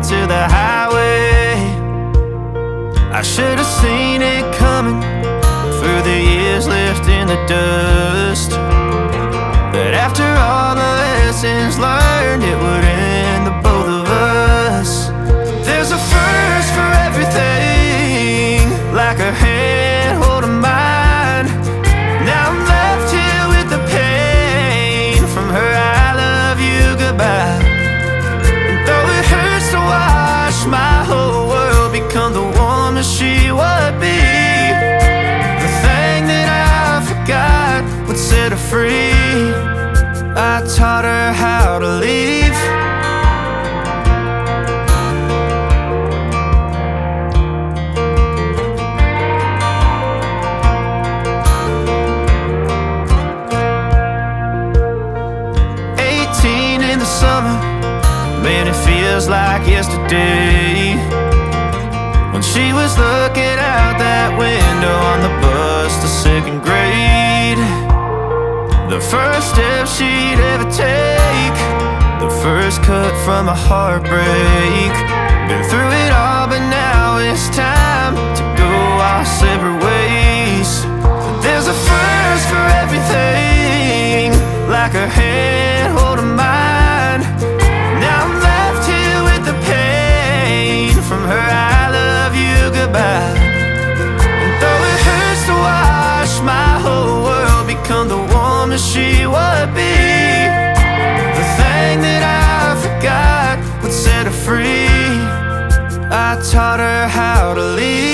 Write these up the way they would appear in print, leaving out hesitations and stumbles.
to the highway. I should have seen it coming through the years left in the dust, that after all the lessons learned, it would end the both of us. There's a first for everything, like her hand holding mine. Now I'm left here with the pain from her I love you goodbye. And though it hurts to watch my whole world become the woman she would be, the thing that I forgot would set her free. I taught her how to leave. In the summer, man, it feels like yesterday, when she was looking out that window on the bus to second grade. The first step she'd ever take, the first cut from a heartbreak. Been through it all, but now it's time to go our separate ways. There's a first for everything, like her hand holding mine. Now I'm left here with the pain from her I love you goodbye. And though it hurts to watch my whole world become the woman she would be, the thing that I forgot would set her free. I taught her how to leave.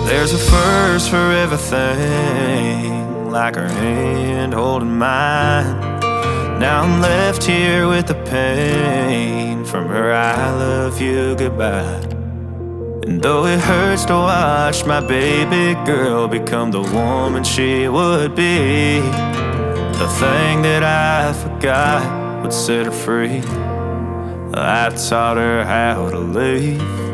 There's a first for everything, like her hand holding mine. Now I'm left here with the pain from her I love you goodbye. And though it hurts to watch my baby girl become the woman she would be, the thing that I forgot would set her free. I taught her how to leave.